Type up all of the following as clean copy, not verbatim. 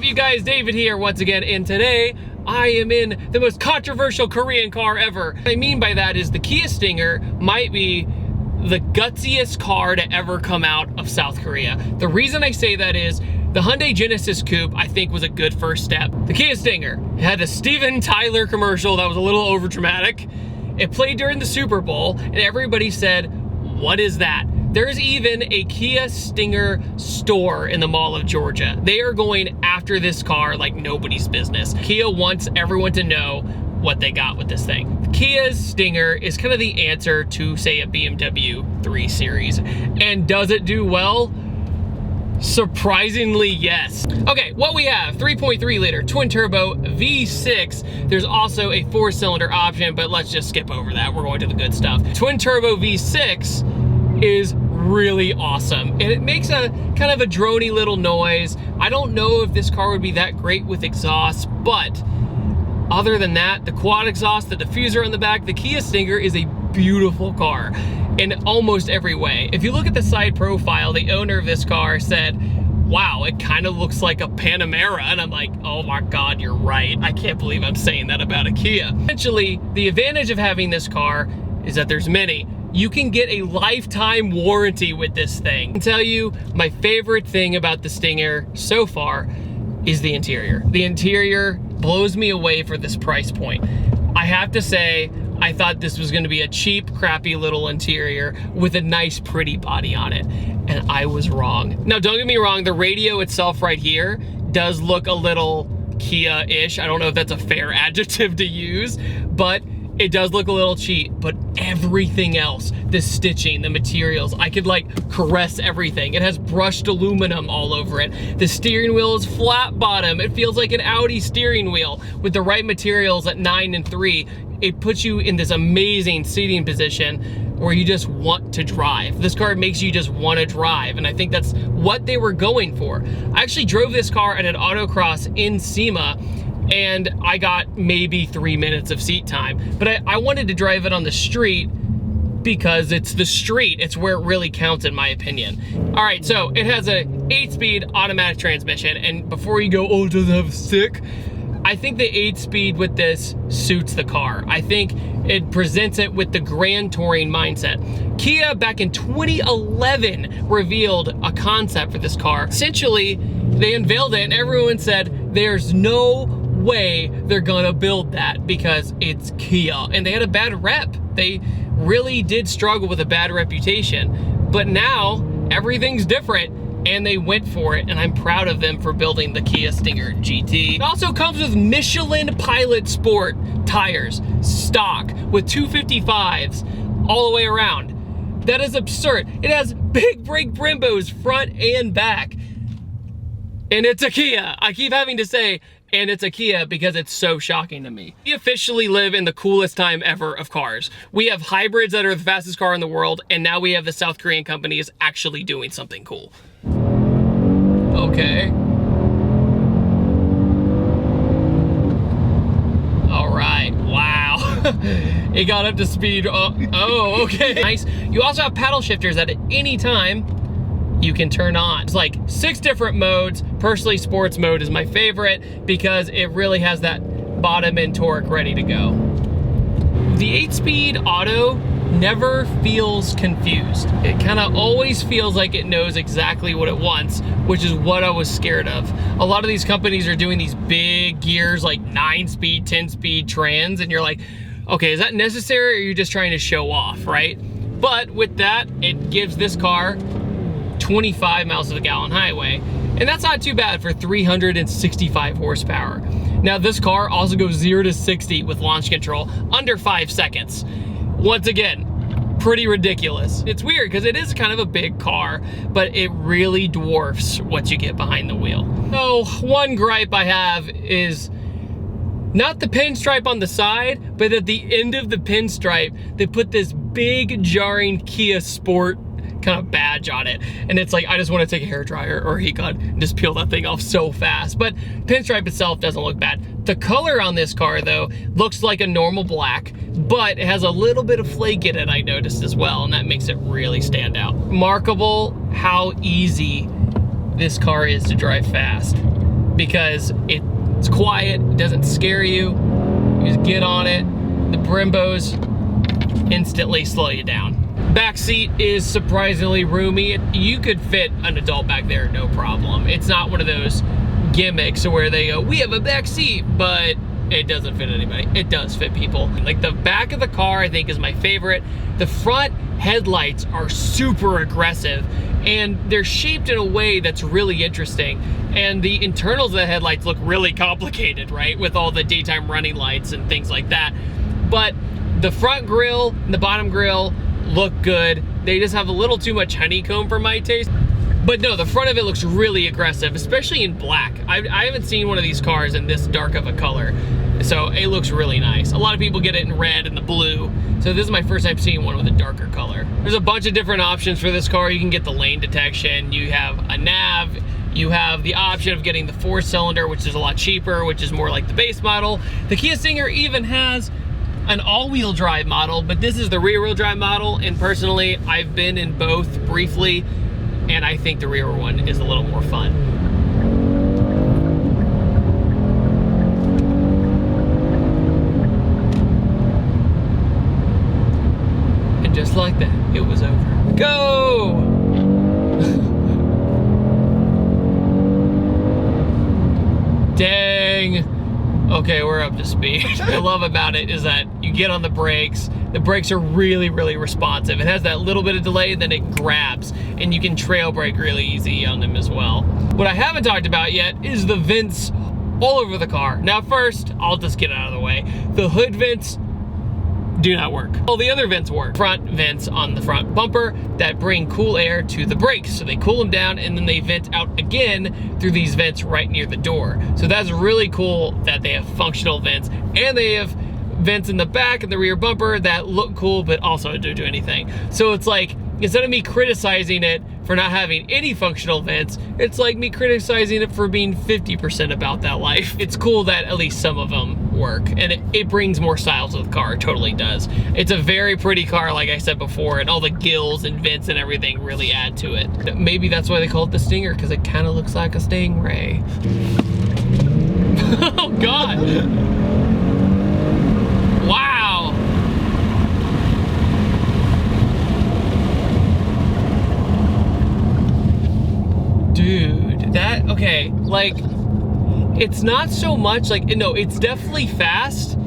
up, you guys? David here once again, and today I am in the most controversial Korean car ever. What I mean by that is the Kia Stinger might be the gutsiest car to ever come out of South Korea. The reason I say that is the Hyundai Genesis Coupe, I think, was a good first step. The Kia Stinger had a Steven Tyler commercial that was a little over dramatic. It played during the Super Bowl, and everybody said, "What is that?" There's even a Kia Stinger store in the Mall of Georgia. They are going after this car like nobody's business. Kia wants everyone to know what they got with this thing. Kia's Stinger is kind of the answer to, say, a BMW 3 Series. And does it do well? Surprisingly, yes. Okay, what we have, 3.3 liter twin turbo V6. There's also a 4-cylinder option, but let's just skip over that. We're going to the good stuff. Twin turbo V6 is really awesome, and it makes a kind of a droney little noise. I don't know if this car would be that great with exhaust, but other than that, the quad exhaust, the diffuser on the back, the Kia Stinger is a beautiful car in almost every way. If you look at the side profile, the owner of this car said, "Wow, it kind of looks like a Panamera," and I'm like, oh my God, you're right. I can't believe I'm saying that about a Kia. Essentially, the advantage of having this car is that there's many. You can get a lifetime warranty with this thing. I can tell you, my favorite thing about the Stinger so far is the interior. The interior blows me away for this price point. I have to say, I thought this was gonna be a cheap, crappy little interior with a nice, pretty body on it, and I was wrong. Now, don't get me wrong, the radio itself right here does look a little Kia-ish. I don't know if that's a fair adjective to use, but it does look a little cheap, but everything else, the stitching, the materials, I could like caress everything. It has brushed aluminum all over it. The steering wheel is flat bottom. It feels like an Audi steering wheel with the right materials at 9 and 3. It puts you in this amazing seating position where you just want to drive. This car makes you just want to drive, and I think that's what they were going for. I actually drove this car at an autocross in SEMA, and I got maybe 3 minutes of seat time, but I wanted to drive it on the street because it's the street. It's where it really counts, in my opinion. All right, so it has a 8-speed automatic transmission, and before you go, oh, does it have stick? I think the 8-speed with this suits the car. I think it presents it with the grand touring mindset. Kia, back in 2011, revealed a concept for this car. Essentially, they unveiled it, and everyone said, there's no way they're gonna build that because it's Kia, and they had a bad rep. They really did struggle with a bad reputation, but now everything's different and they went for it, and I'm proud of them for building the Kia Stinger GT. It also comes with Michelin Pilot Sport tires, stock, with 255s all the way around. That is absurd. It has big brake Brembos front and back, and it's a Kia. I keep having to say, and it's a Kia, because it's so shocking to me. We officially live in the coolest time ever of cars. We have hybrids that are the fastest car in the world, and now we have the South Korean companies actually doing something cool. Okay. All right, wow. It got up to speed. Oh, okay. Nice. You also have paddle shifters that at any time you can turn on. It's like 6 different modes. Personally, sports mode is my favorite because it really has that bottom end torque ready to go. The 8-speed auto never feels confused. It kind of always feels like it knows exactly what it wants, which is what I was scared of. A lot of these companies are doing these big gears like 9-speed, 10-speed trans, and you're like, okay, is that necessary, or are you just trying to show off, right? But with that, it gives this car 25 miles to the gallon highway, and that's not too bad for 365 horsepower. Now, this car also goes 0 to 60 with launch control under 5 seconds. Once again, pretty ridiculous. It's weird because it is kind of a big car, but it really dwarfs what you get behind the wheel. So one gripe I have is not the pinstripe on the side, but at the end of the pinstripe, they put this big jarring Kia Sport kind of badge on it, and it's like, I just want to take a hairdryer or a heat gun and just peel that thing off so fast. But pinstripe itself doesn't look bad. The color on this car, though, looks like a normal black, but it has a little bit of flake in it, I noticed as well, and that makes it really stand out. Remarkable how easy this car is to drive fast. because it's quiet, it doesn't scare you. You just get on it, the Brimbos instantly slow you down. Back seat is surprisingly roomy. You could fit an adult back there, no problem. It's not one of those gimmicks where they go, we have a back seat, but it doesn't fit anybody. It does fit people. Like the back of the car, I think, is my favorite. The front headlights are super aggressive, and they're shaped in a way that's really interesting. And the internals of the headlights look really complicated, right? With all the daytime running lights and things like that. But the front grille and the bottom grille look good. They just have a little too much honeycomb for my taste. But no, the front of it looks really aggressive, especially in black. I haven't seen one of these cars in this dark of a color, so it looks really nice. A lot of people get it in red and the blue, so this is my first time seeing one with a darker color. There's a bunch of different options for this car. You can get the lane detection, you have a nav, you have the option of getting the 4-cylinder, which is a lot cheaper, which is more like the base model. The Kia Stinger even has an all-wheel drive model, but this is the rear-wheel drive model, and personally, I've been in both briefly, and I think the rear one is a little more fun. And just like that, it was over. Go! Dang! Okay, we're up to speed. What I love about it is that you get on the brakes are really, really responsive. It has that little bit of delay, then it grabs, and you can trail brake really easy on them as well. What I haven't talked about yet is the vents all over the car. Now first, I'll just get it out of the way. The hood vents do not work. All the other vents work. Front vents on the front bumper that bring cool air to the brakes. So they cool them down and then they vent out again through these vents right near the door. So that's really cool that they have functional vents, and they have vents in the back and the rear bumper that look cool but also don't do anything. So it's like, instead of me criticizing it for not having any functional vents, it's like me criticizing it for being 50% about that life. It's cool that at least some of them work, and it brings more style to the car. It totally does. It's a very pretty car, like I said before, and all the gills and vents and everything really add to it. Maybe that's why they call it the Stinger, because it kind of looks like a Stingray. Oh God. Wow. Dude, that, okay, like, it's not so much like, no, it's definitely fast,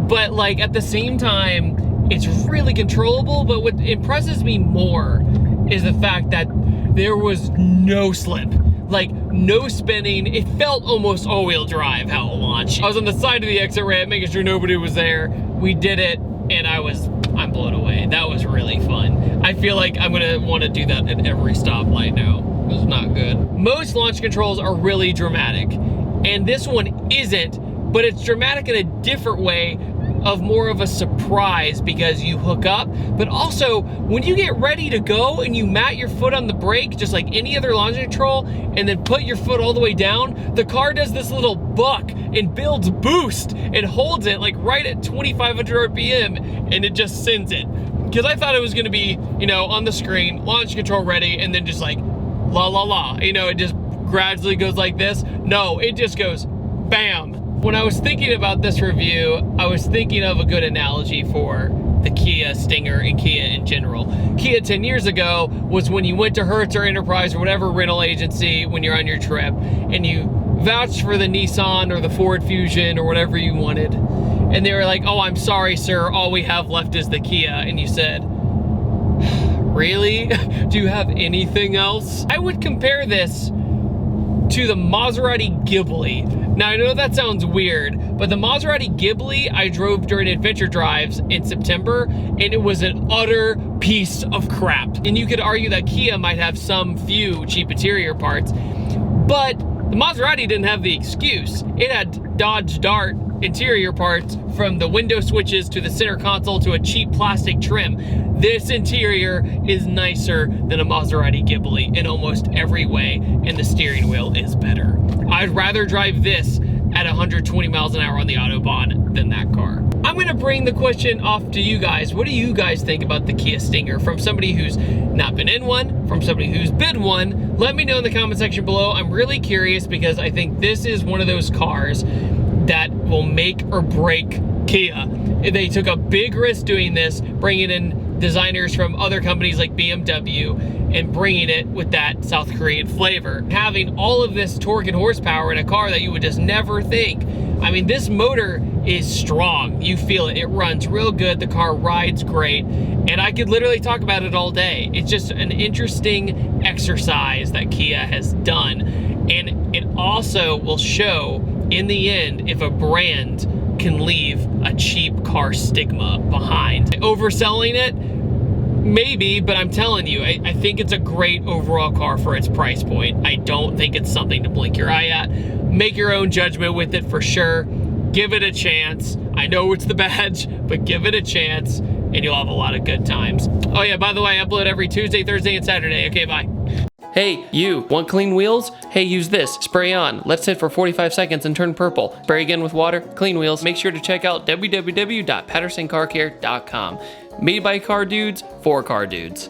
but like at the same time, it's really controllable. But what impresses me more is the fact that there was no slip, like no spinning. It felt almost all-wheel drive how it launched. I was on the side of the exit ramp making sure nobody was there. We did it, and I'm blown away. That was really fun. I feel like I'm gonna want to do that at every stoplight now. It was not good. Most launch controls are really dramatic, and this one isn't, but it's dramatic in a different way, of more of a surprise because you hook up. But also, when you get ready to go and you mat your foot on the brake, just like any other launch control, and then put your foot all the way down, the car does this little buck and builds boost and holds it like right at 2,500 RPM, and it just sends it. Because I thought it was gonna be, you know, on the screen, launch control ready, and then just like, la la la, you know, it just gradually goes like this. No, it just goes bam. When I was thinking about this review, I was thinking of a good analogy for the Kia Stinger and Kia in general. Kia 10 years ago was when you went to Hertz or Enterprise or whatever rental agency when you're on your trip, and you vouched for the Nissan or the Ford Fusion or whatever you wanted, and they were like, oh, I'm sorry, sir, all we have left is the Kia. And you said, really? Do you have anything else? I would compare this to the Maserati Ghibli. Now, I know that sounds weird, but the Maserati Ghibli I drove during adventure drives in September, and it was an utter piece of crap. And you could argue that Kia might have some few cheap interior parts, but the Maserati didn't have the excuse. It had Dodge Dart interior parts, from the window switches to the center console to a cheap plastic trim. This interior is nicer than a Maserati Ghibli in almost every way, and the steering wheel is better. I'd rather drive this at 120 miles an hour on the Autobahn than that car. I'm gonna bring the question off to you guys. What do you guys think about the Kia Stinger? From somebody who's not been in one, from somebody who's been one, let me know in the comment section below. I'm really curious because I think this is one of those cars that will make or break Kia. They took a big risk doing this, bringing in designers from other companies like BMW and bringing it with that South Korean flavor. Having all of this torque and horsepower in a car that you would just never think. I mean, this motor is strong. You feel it. It runs real good. The car rides great. And I could literally talk about it all day. It's just an interesting exercise that Kia has done. And it also will show in the end if a brand can leave a cheap car stigma behind. Overselling it? Maybe, but I'm telling you, I think it's a great overall car for its price point. I don't think it's something to blink your eye at. Make your own judgment with it for sure. Give it a chance. I know it's the badge, but give it a chance and you'll have a lot of good times. Oh yeah, by the way, I upload every Tuesday, Thursday, and Saturday. Okay, bye. Hey, you, want clean wheels? Hey, use this. Spray on. Let it sit for 45 seconds and turn purple. Spray again with water. Clean wheels. Make sure to check out www.pattersoncarcare.com. Made by car dudes for car dudes.